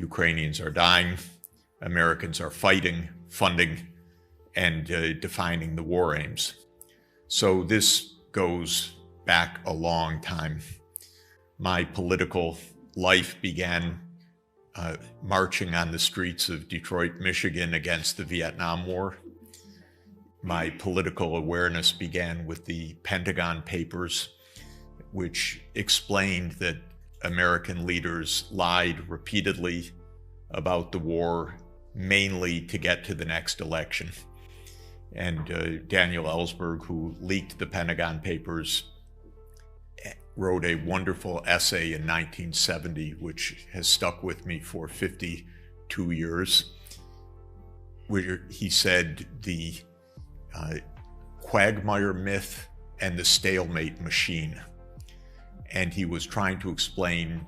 Ukrainians are dying, Americans are fighting, funding, and defining the war aims. So this goes back a long time. My political life began marching on the streets of Detroit, Michigan against the Vietnam War. My political awareness began with the Pentagon Papers, which explained that American leaders lied repeatedly about the war, mainly to get to the next election. And Daniel Ellsberg, who leaked the Pentagon Papers, wrote a wonderful essay in 1970, which has stuck with me for 52 years, where he said the quagmire myth and the stalemate machine. And he was trying to explain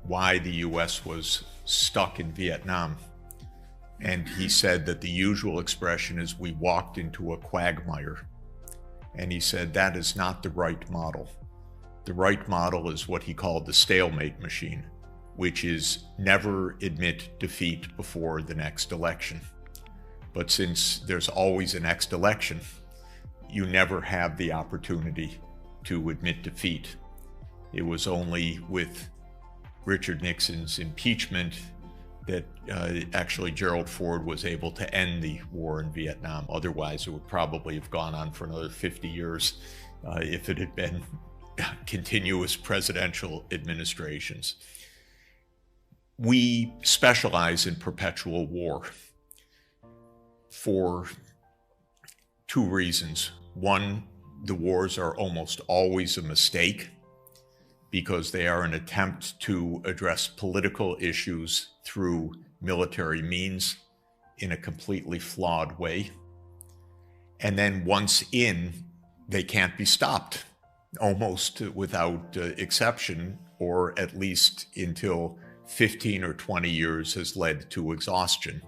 why the US was stuck in Vietnam. And he said that the usual expression is, we walked into a quagmire. And he said that is not the right model. The right model is what he called the stalemate machine, which is never admit defeat before the next election. But since there's always a next election, you never have the opportunity to admit defeat. It was only with Richard Nixon's impeachment that actually Gerald Ford was able to end the war in Vietnam. Otherwise, it would probably have gone on for another 50 years if it had been continuous presidential administrations. We specialize in perpetual war for two reasons. One, the wars are almost always a mistake because they are an attempt to address political issues through military means in a completely flawed way. And then once in, they can't be stopped, almost without exception, or at least until 15 or 20 years has led to exhaustion.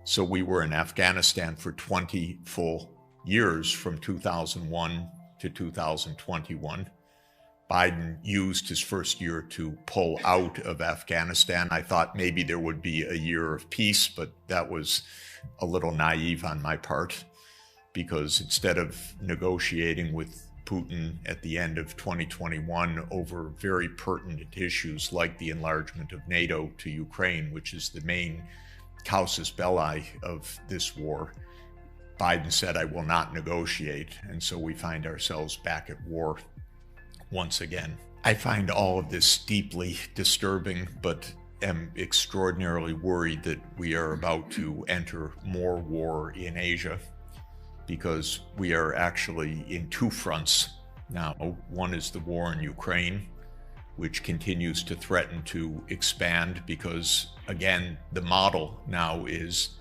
So we were in Afghanistan for 20 full years, from 2001 to 2021. Biden used his first year to pull out of Afghanistan. I thought maybe there would be a year of peace, but that was a little naive on my part, because instead of negotiating with Putin at the end of 2021 over very pertinent issues like the enlargement of NATO to Ukraine, which is the main casus belli of this war, Biden said, I will not negotiate. And so we find ourselves back at war once again. I find all of this deeply disturbing, but am extraordinarily worried that we are about to enter more war in Asia, because we are actually in two fronts now. One is the war in Ukraine, which continues to threaten to expand because, again, the model now is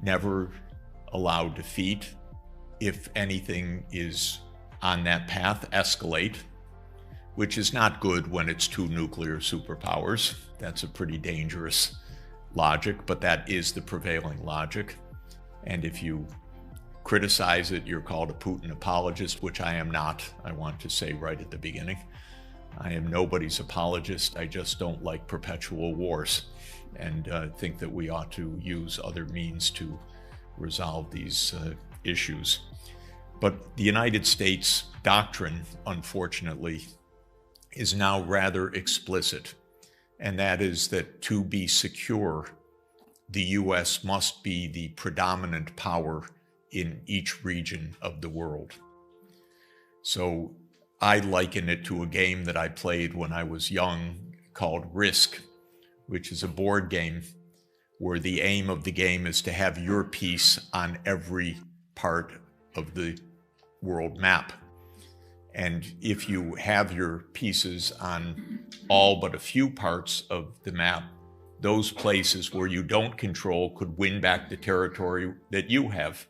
never allow defeat. If anything is on that path, escalate, which is not good when it's two nuclear superpowers. That's a pretty dangerous logic, but that is the prevailing logic. And if you criticize it, you're called a Putin apologist, which I am not. I want to say right at the beginning, I am nobody's apologist. I just don't like perpetual wars and think that we ought to use other means to resolve these issues. But the United States doctrine, unfortunately, is now rather explicit, and that is that to be secure, the U.S. must be the predominant power in each region of the world. So I liken it to a game that I played when I was young called Risk, which is a board game where the aim of the game is to have your piece on every part of the world map. And if you have your pieces on all but a few parts of the map, those places where you don't control could win back the territory that you have.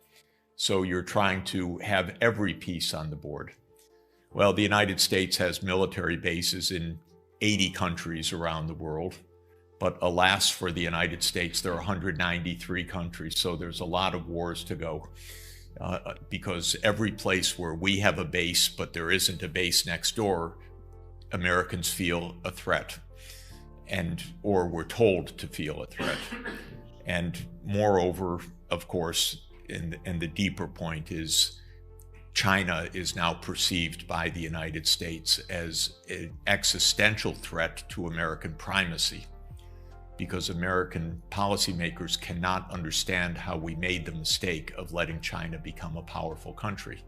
So you're trying to have every piece on the board. Well, the United States has military bases in 80 countries around the world. But alas, for the United States, there are 193 countries, so there's a lot of wars to go. Because every place where we have a base, but there isn't a base next door, Americans feel a threat. or we're told to feel a threat. And moreover, of course, and the deeper point is China is now perceived by the United States as an existential threat to American primacy, because American policymakers cannot understand how we made the mistake of letting China become a powerful country.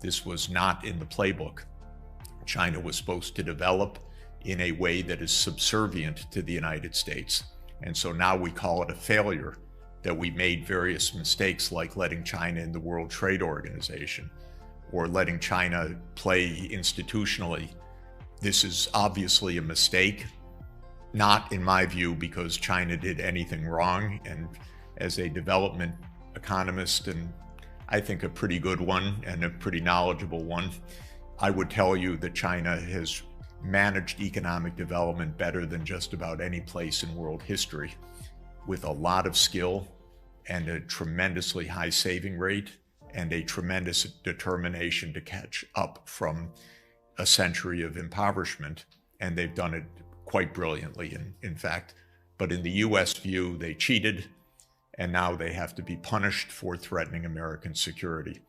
This was not in the playbook. China was supposed to develop in a way that is subservient to the United States. And so now we call it a failure that we made various mistakes, like letting China in the World Trade Organization or letting China play institutionally. This is obviously a mistake, not in my view because China did anything wrong. And as a development economist, and I think a pretty good one and a pretty knowledgeable one, I would tell you that China has managed economic development better than just about any place in world history, with a lot of skill and a tremendously high saving rate and a tremendous determination to catch up from a century of impoverishment. And they've done it quite brilliantly, in fact. But in the US view, they cheated, and now they have to be punished for threatening American security.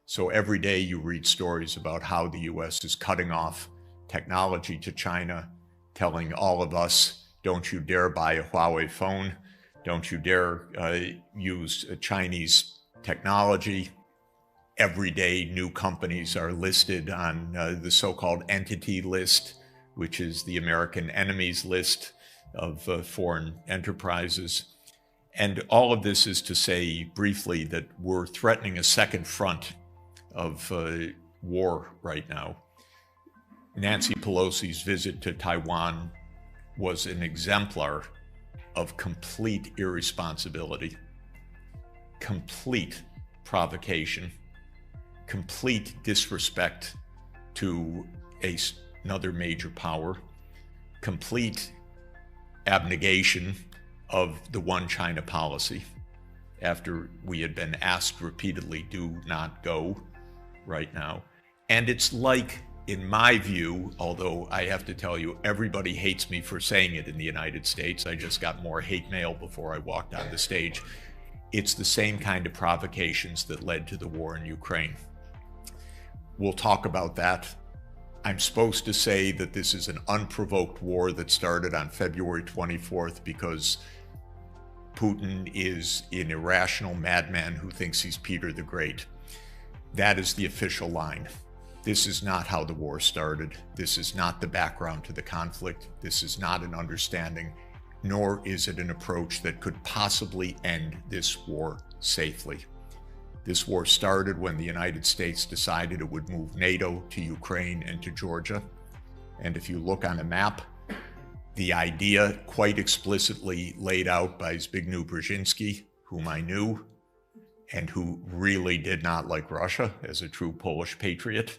So every day you read stories about how the US is cutting off technology to China, telling all of us, don't you dare buy a Huawei phone, don't you dare use Chinese technology. Every day new companies are listed on the so-called entity list, which is the American enemies list of foreign enterprises. And all of this is to say briefly that we're threatening a second front of war right now. Nancy Pelosi's visit to Taiwan was an exemplar of complete irresponsibility, complete provocation, complete disrespect to another major power, complete abnegation of the one China policy after we had been asked repeatedly, do not go right now. And it's like, in my view, although I have to tell you, everybody hates me for saying it in the United States. I just got more hate mail before I walked on the stage. It's the same kind of provocations that led to the war in Ukraine. We'll talk about that. I'm supposed to say that this is an unprovoked war that started on February 24th because Putin is an irrational madman who thinks he's Peter the Great. That is the official line. This is not how the war started. This is not the background to the conflict. This is not an understanding, nor is it an approach that could possibly end this war safely. This war started when the United States decided it would move NATO to Ukraine and to Georgia. And if you look on a map, the idea quite explicitly laid out by Zbigniew Brzezinski, whom I knew, and who really did not like Russia as a true Polish patriot,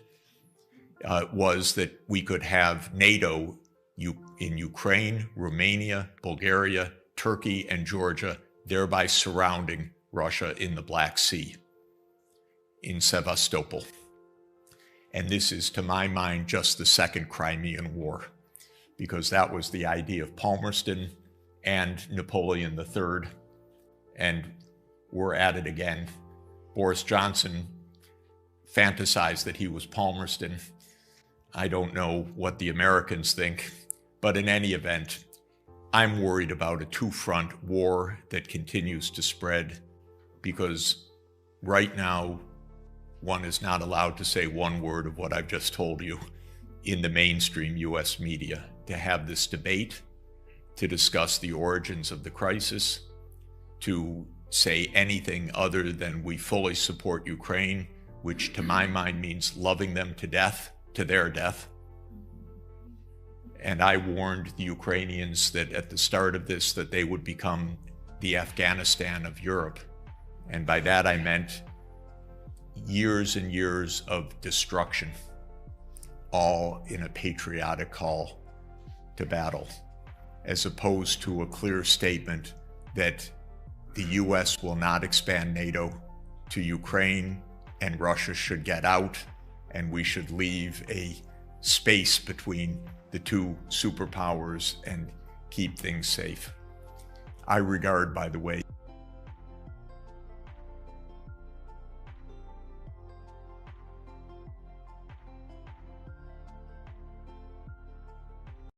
was that we could have NATO in Ukraine, Romania, Bulgaria, Turkey, and Georgia, thereby surrounding Russia in the Black Sea, in Sevastopol. And this is, to my mind, just the second Crimean War, because that was the idea of Palmerston and Napoleon III, and we're at it again. Boris Johnson fantasized that he was Palmerston. I don't know what the Americans think, but in any event, I'm worried about a two-front war that continues to spread, because right now, one is not allowed to say one word of what I've just told you in the mainstream US media, to have this debate, to discuss the origins of the crisis, to say anything other than we fully support Ukraine, which to my mind means loving them to death, to their death. And I warned the Ukrainians that at the start of this, that they would become the Afghanistan of Europe. And by that I meant years and years of destruction, all in a patriotic call to battle, as opposed to a clear statement that the US will not expand NATO to Ukraine and Russia should get out, and we should leave a space between the two superpowers and keep things safe. I regard, by the way,